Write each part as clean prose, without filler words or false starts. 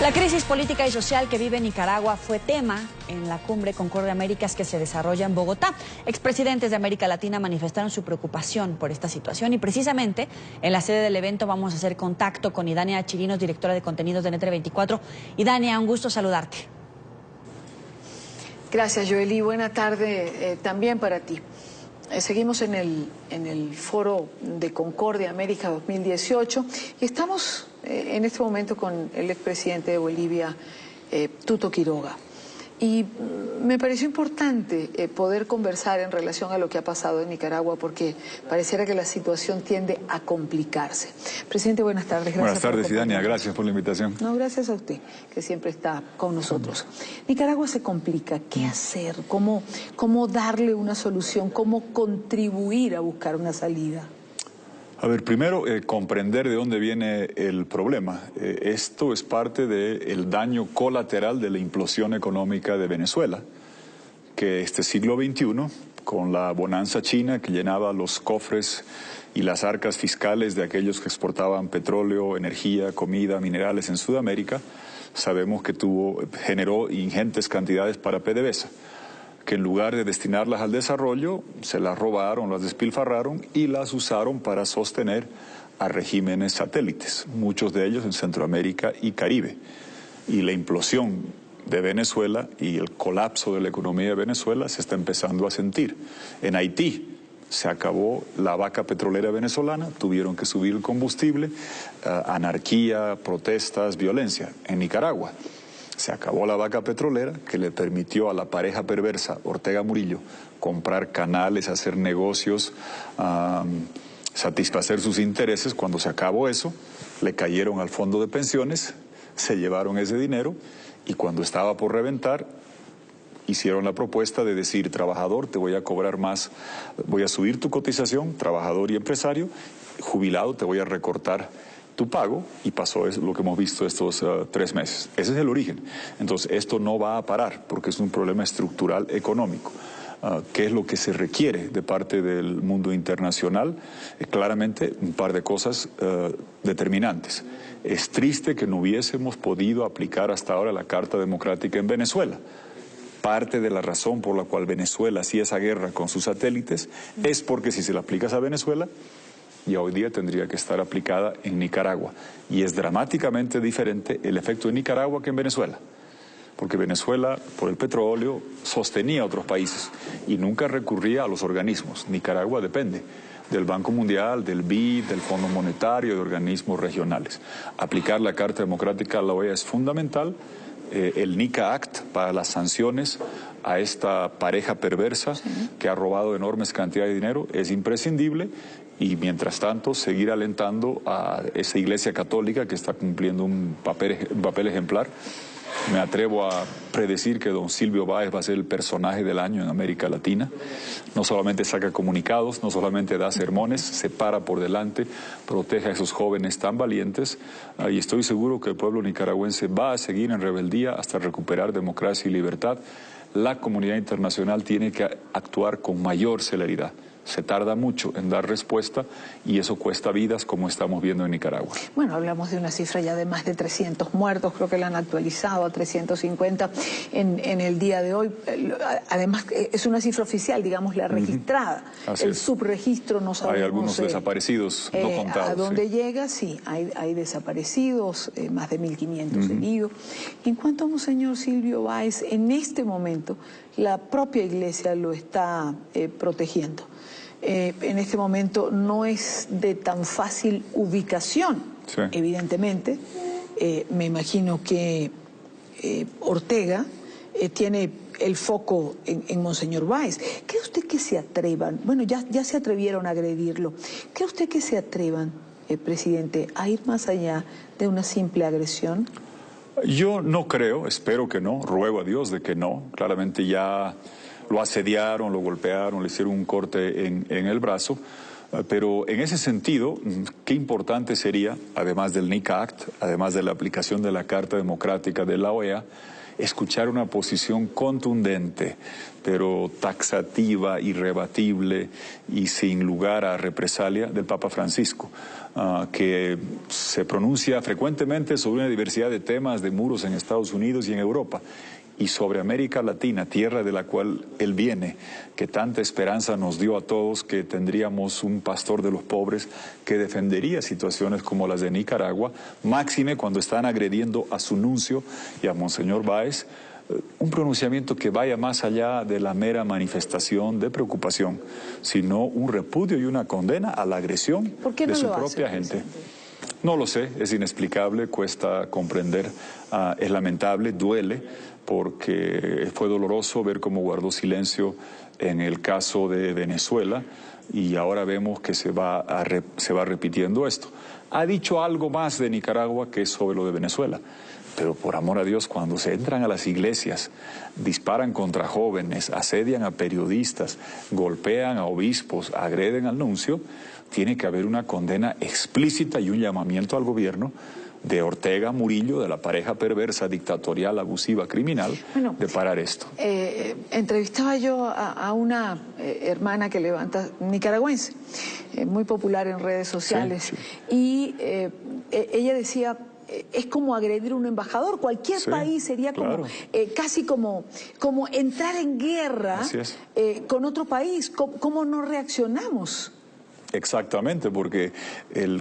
La crisis política y social que vive Nicaragua fue tema en la cumbre Concordia Américas que se desarrolla en Bogotá. Expresidentes de América Latina manifestaron su preocupación por esta situación y precisamente en la sede del evento vamos a hacer contacto con Idania Chirinos, directora de contenidos de NTN24. Idania, un gusto saludarte. Gracias, Joely. Buena tarde también para ti. Seguimos en el foro de Concordia América 2018 y estamos en este momento con el expresidente de Bolivia, Tuto Quiroga. Y me pareció importante poder conversar en relación a lo que ha pasado en Nicaragua porque pareciera que la situación tiende a complicarse. Presidente, buenas tardes. Buenas tardes, Idania. Gracias por la invitación. No, gracias a usted, que siempre está con nosotros. Nicaragua se complica. ¿Qué hacer? ¿Cómo darle una solución? ¿Cómo contribuir a buscar una salida? A ver, primero, comprender de dónde viene el problema. Esto es parte del daño colateral de la implosión económica de Venezuela, que este siglo XXI, con la bonanza china que llenaba los cofres y las arcas fiscales de aquellos que exportaban petróleo, energía, comida, minerales en Sudamérica, sabemos que generó ingentes cantidades para PDVSA, que en lugar de destinarlas al desarrollo, se las robaron, las despilfarraron y las usaron para sostener a regímenes satélites, muchos de ellos en Centroamérica y Caribe. Y la implosión de Venezuela y el colapso de la economía de Venezuela se está empezando a sentir. En Haití se acabó la vaca petrolera venezolana, tuvieron que subir el combustible, anarquía, protestas, violencia. En Nicaragua se acabó la vaca petrolera que le permitió a la pareja perversa Ortega Murillo comprar canales, hacer negocios, satisfacer sus intereses. Cuando se acabó eso, le cayeron al fondo de pensiones, se llevaron ese dinero y cuando estaba por reventar, hicieron la propuesta de decir, trabajador, te voy a cobrar más, voy a subir tu cotización, trabajador y empresario, jubilado, te voy a recortar tu pago, y pasó lo que hemos visto estos 3 meses. Ese es el origen. Entonces, esto no va a parar porque es un problema estructural económico. ¿Qué es lo que se requiere de parte del mundo internacional? Claramente, un par de cosas determinantes. Es triste que no hubiésemos podido aplicar hasta ahora la Carta Democrática en Venezuela. Parte de la razón por la cual Venezuela hacía esa guerra con sus satélites es porque si se la aplicas a Venezuela, y hoy día tendría que estar aplicada en Nicaragua. Y es dramáticamente diferente el efecto en Nicaragua que en Venezuela. Porque Venezuela, por el petróleo, sostenía a otros países y nunca recurría a los organismos. Nicaragua depende del Banco Mundial, del BID, del Fondo Monetario, de organismos regionales. Aplicar la Carta Democrática a la OEA es fundamental. El NICA Act para las sanciones a esta pareja perversa que ha robado enormes cantidades de dinero es imprescindible. Y mientras tanto, seguir alentando a esa Iglesia Católica que está cumpliendo un papel ejemplar. Me atrevo a predecir que don Silvio Báez va a ser el personaje del año en América Latina. No solamente saca comunicados, no solamente da sermones, se para por delante, protege a esos jóvenes tan valientes. Y estoy seguro que el pueblo nicaragüense va a seguir en rebeldía hasta recuperar democracia y libertad. La comunidad internacional tiene que actuar con mayor celeridad. Se tarda mucho en dar respuesta y eso cuesta vidas, como estamos viendo en Nicaragua. Bueno, hablamos de una cifra ya de más de 300 muertos, creo que la han actualizado a 350 en el día de hoy. Además, es una cifra oficial, digamos, la registrada. El subregistro no sabemos. Hay algunos desaparecidos no contados. ¿A dónde llega? Sí, hay desaparecidos, más de 1.500 heridos. En cuanto a Monseñor Silvio Báez, en este momento la propia Iglesia lo está protegiendo. En este momento no es de tan fácil ubicación, evidentemente. Me imagino que Ortega tiene el foco en Monseñor Báez. ¿Cree usted que se atrevan? Bueno, ya se atrevieron a agredirlo. ¿Cree usted que se atrevan, presidente, a ir más allá de una simple agresión? Yo no creo, espero que no, ruego a Dios de que no. Claramente ya lo asediaron, lo golpearon, le hicieron un corte en el brazo, pero en ese sentido, qué importante sería, además del NICA Act, además de la aplicación de la Carta Democrática de la OEA, escuchar una posición contundente, pero taxativa, irrebatible y sin lugar a represalia del Papa Francisco, que se pronuncia frecuentemente sobre una diversidad de temas, de muros en Estados Unidos y en Europa, y sobre América Latina, tierra de la cual él viene, que tanta esperanza nos dio a todos, que tendríamos un pastor de los pobres que defendería situaciones como las de Nicaragua, máxime cuando están agrediendo a su nuncio y a Monseñor Báez. Un pronunciamiento que vaya más allá de la mera manifestación de preocupación, sino un repudio y una condena a la agresión de su propia gente. No lo sé, es inexplicable, cuesta comprender, es lamentable, duele, porque fue doloroso ver cómo guardó silencio en el caso de Venezuela y ahora vemos que se va repitiendo esto. Ha dicho algo más de Nicaragua que sobre lo de Venezuela. Pero por amor a Dios, cuando se entran a las iglesias, disparan contra jóvenes, asedian a periodistas, golpean a obispos, agreden al nuncio, tiene que haber una condena explícita y un llamamiento al gobierno de Ortega Murillo, de la pareja perversa, dictatorial, abusiva, criminal, de parar esto. Entrevistaba yo a una hermana que levanta, nicaragüense, muy popular en redes sociales, sí, sí. Y ella decía, es como agredir a un embajador. Cualquier país sería como, casi como entrar en guerra con otro país. ¿Cómo no reaccionamos? Exactamente, porque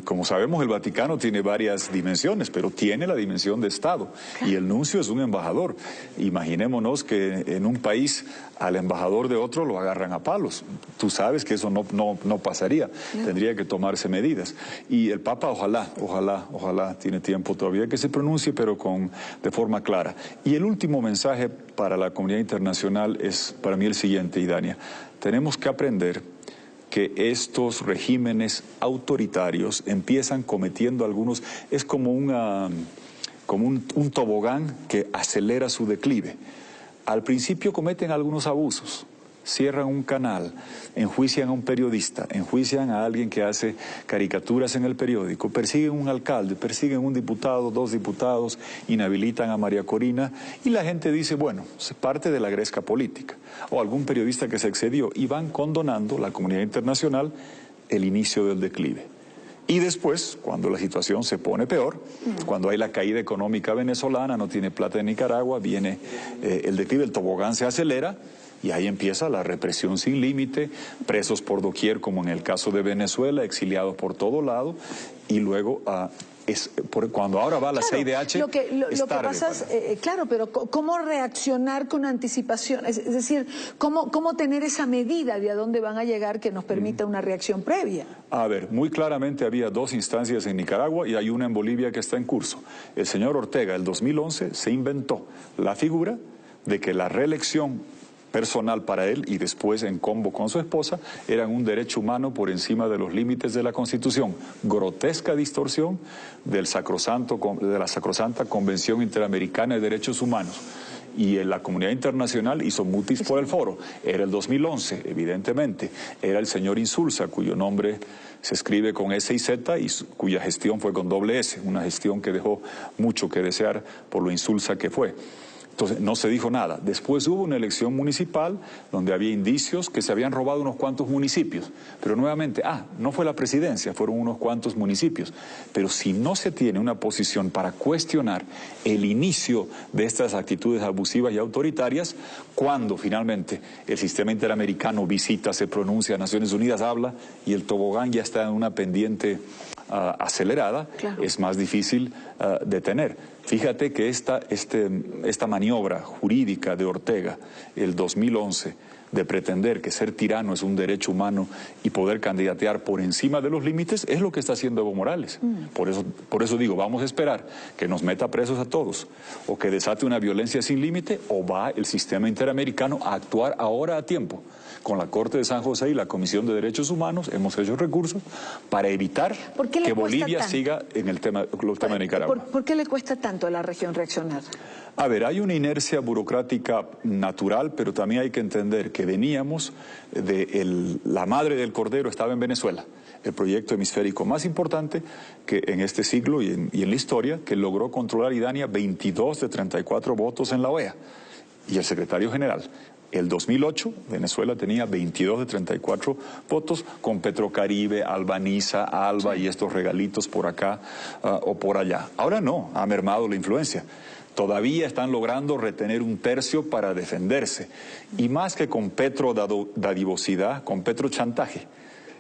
como sabemos el Vaticano tiene varias dimensiones, pero tiene la dimensión de Estado y el nuncio es un embajador. Imaginémonos que en un país al embajador de otro lo agarran a palos. Tú sabes que eso no pasaría, tendría que tomarse medidas. Y el Papa ojalá, tiene tiempo todavía que se pronuncie, pero de forma clara. Y el último mensaje para la comunidad internacional es para mí el siguiente, Idania. Tenemos que aprender que estos regímenes autoritarios empiezan cometiendo algunos, es como un tobogán que acelera su declive. Al principio cometen algunos abusos, cierran un canal, enjuician a un periodista, enjuician a alguien que hace caricaturas en el periódico, persiguen a un alcalde, persiguen a un diputado, 2 diputados, inhabilitan a María Corina y la gente dice, bueno, es parte de la gresca política. O algún periodista que se excedió y van condonando la comunidad internacional el inicio del declive. Y después, cuando la situación se pone peor, cuando hay la caída económica venezolana, no tiene plata en Nicaragua, viene el declive, el tobogán se acelera y ahí empieza la represión sin límite, presos por doquier como en el caso de Venezuela, exiliados por todo lado y luego cuando ahora va la CIDH, lo que pasa es, claro, pero ¿cómo reaccionar con anticipación? Es decir, ¿cómo tener esa medida de a dónde van a llegar que nos permita una reacción previa? A ver, muy claramente había 2 instancias en Nicaragua y hay una en Bolivia que está en curso. El señor Ortega, en 2011, se inventó la figura de que la reelección personal para él y después en combo con su esposa eran un derecho humano por encima de los límites de la Constitución. Grotesca distorsión de la sacrosanta Convención Interamericana de Derechos Humanos. Y la comunidad internacional hizo mutis por el foro. Era el 2011, evidentemente. Era el señor Insulza, cuyo nombre se escribe con S y Z y cuya gestión fue con doble S. Una gestión que dejó mucho que desear por lo insulsa que fue. Entonces no se dijo nada. Después hubo una elección municipal donde había indicios que se habían robado unos cuantos municipios. Pero nuevamente, no fue la presidencia, fueron unos cuantos municipios. Pero si no se tiene una posición para cuestionar el inicio de estas actitudes abusivas y autoritarias, cuando finalmente el sistema interamericano visita, se pronuncia, Naciones Unidas habla y el tobogán ya está en una pendiente acelerada, es más difícil detener. Fíjate que esta maniobra jurídica de Ortega, el 2011, de pretender que ser tirano es un derecho humano y poder candidatear por encima de los límites, es lo que está haciendo Evo Morales. Por eso digo, vamos a esperar que nos meta presos a todos, o que desate una violencia sin límite, o va el sistema interamericano a actuar ahora a tiempo. Con la Corte de San José y la Comisión de Derechos Humanos hemos hecho recursos para evitar que Bolivia siga en el tema de Nicaragua. ¿Por qué le cuesta tanto a la región reaccionar? A ver, hay una inercia burocrática natural, pero también hay que entender que veníamos la madre del cordero estaba en Venezuela. el proyecto hemisférico más importante que en este siglo y en la historia, que logró controlar y daña 22 de 34 votos en la OEA. Y el secretario general, el 2008, Venezuela tenía 22 de 34 votos, con Petrocaribe, Albaniza, Alba y estos regalitos por acá o por allá. Ahora no, ha mermado la influencia. Todavía están logrando retener un tercio para defenderse. Y más que con petrodadivosidad, con petrochantaje.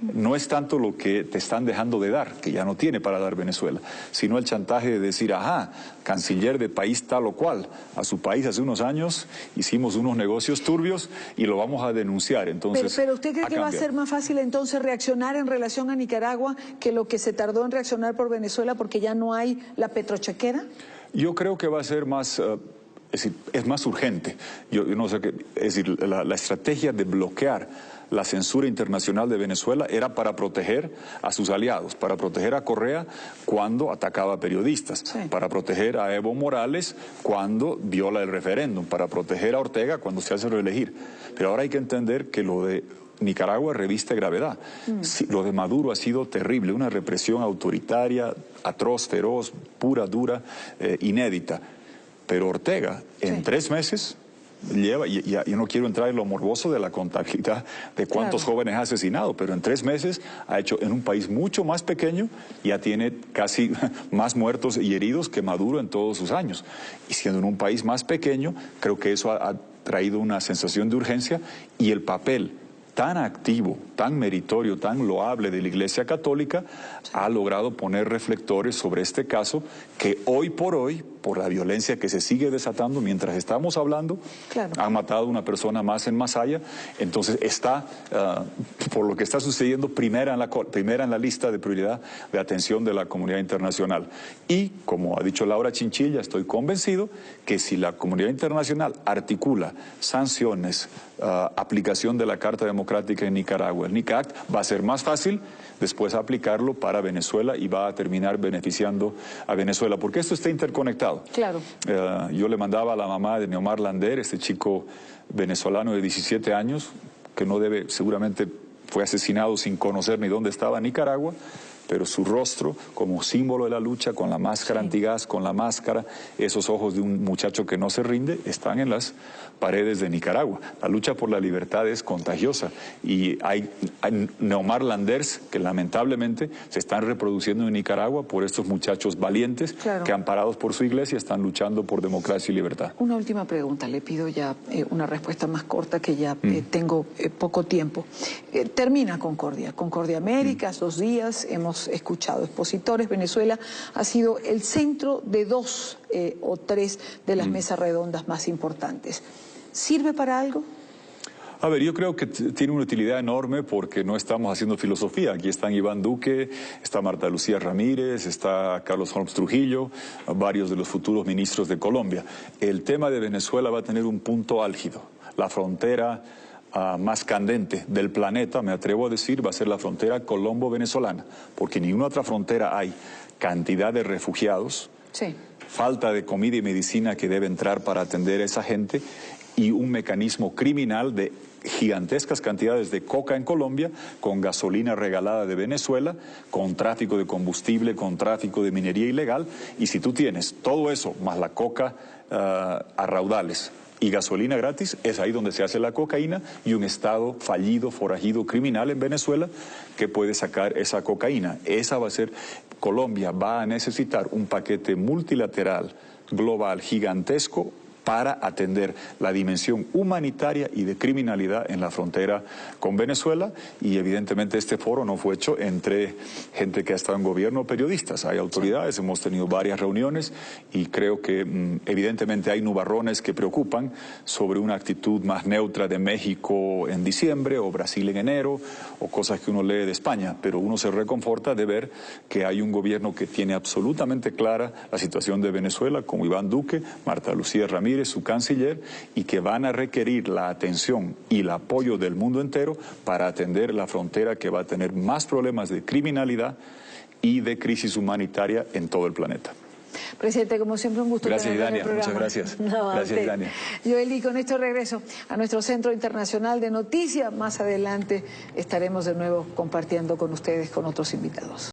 No es tanto lo que te están dejando de dar, que ya no tiene para dar Venezuela, sino el chantaje de decir, ajá, canciller de país tal o cual, a su país hace unos años hicimos unos negocios turbios y lo vamos a denunciar. Entonces, pero ¿usted cree que va a ser más fácil entonces reaccionar en relación a Nicaragua que lo que se tardó en reaccionar por Venezuela porque ya no hay la petrochequera? Yo creo que va a ser más... es decir, es más urgente. Yo no sé qué, es decir, la estrategia de bloquear la censura internacional de Venezuela era para proteger a sus aliados, para proteger a Correa cuando atacaba a periodistas, sí, para proteger a Evo Morales cuando viola el referéndum, para proteger a Ortega cuando se hace reelegir. Pero ahora hay que entender que lo de Nicaragua reviste gravedad. Sí, lo de Maduro ha sido terrible, una represión autoritaria, atroz, feroz, pura, dura, inédita. Pero Ortega, en 3 meses, lleva, y yo no quiero entrar en lo morboso de la contabilidad de cuántos jóvenes ha asesinado, pero en 3 meses ha hecho, en un país mucho más pequeño, ya tiene casi más muertos y heridos que Maduro en todos sus años. Y siendo en un país más pequeño, creo que eso ha traído una sensación de urgencia, y el papel tan activo, tan meritorio, tan loable de la Iglesia Católica ha logrado poner reflectores sobre este caso que hoy, por la violencia que se sigue desatando mientras estamos hablando, han matado a una persona más en Masaya. Entonces está, por lo que está sucediendo, primera en la lista de prioridad de atención de la comunidad internacional. Y, como ha dicho Laura Chinchilla, estoy convencido que si la comunidad internacional articula sanciones, aplicación de la Carta Democrática en Nicaragua, el NICAC, va a ser más fácil después aplicarlo para Venezuela y va a terminar beneficiando a Venezuela, porque esto está interconectado. Claro. Yo le mandaba a la mamá de Neomar Lander, este chico venezolano de 17 años, que no debe, seguramente fue asesinado sin conocer ni dónde estaba Nicaragua, pero su rostro como símbolo de la lucha, con la máscara antigás, con la máscara, esos ojos de un muchacho que no se rinde, están en las paredes de Nicaragua. La lucha por la libertad es contagiosa y hay Neomar Landers que lamentablemente se están reproduciendo en Nicaragua por estos muchachos valientes que, amparados por su iglesia, están luchando por democracia y libertad. Una última pregunta, le pido ya una respuesta más corta, que ya tengo poco tiempo. Termina Concordia Américas, 2 días, hemos escuchado expositores. Venezuela ha sido el centro de 2 o 3 de las mesas redondas más importantes. ¿Sirve para algo? A ver, yo creo que tiene una utilidad enorme porque no estamos haciendo filosofía. Aquí están Iván Duque, está Marta Lucía Ramírez, está Carlos Holmes Trujillo, varios de los futuros ministros de Colombia. El tema de Venezuela va a tener un punto álgido. La frontera más candente del planeta, me atrevo a decir, va a ser la frontera colombo-venezolana, porque en ninguna otra frontera hay cantidad de refugiados, falta de comida y medicina que debe entrar para atender a esa gente, y un mecanismo criminal de gigantescas cantidades de coca en Colombia, con gasolina regalada de Venezuela, con tráfico de combustible, con tráfico de minería ilegal. Y si tú tienes todo eso, más la coca a raudales y gasolina gratis, es ahí donde se hace la cocaína, y un Estado fallido, forajido, criminal en Venezuela que puede sacar esa cocaína. Esa va a ser, Colombia va a necesitar un paquete multilateral, global, gigantesco, para atender la dimensión humanitaria y de criminalidad en la frontera con Venezuela. Y evidentemente este foro no fue hecho entre gente que ha estado en gobierno o periodistas. Hay autoridades, hemos tenido varias reuniones y creo que evidentemente hay nubarrones que preocupan sobre una actitud más neutra de México en diciembre o Brasil en enero o cosas que uno lee de España, pero uno se reconforta de ver que hay un gobierno que tiene absolutamente clara la situación de Venezuela, como Iván Duque, Marta Lucía Ramírez, su canciller, y que van a requerir la atención y el apoyo del mundo entero para atender la frontera que va a tener más problemas de criminalidad y de crisis humanitaria en todo el planeta. Presidente, como siempre, un gusto Gracias, tenerlo en el Dania. programa. Muchas gracias. No, Gracias, Dania. Joel, y con esto regreso a nuestro Centro Internacional de Noticias. Más adelante estaremos de nuevo compartiendo con ustedes, con otros invitados.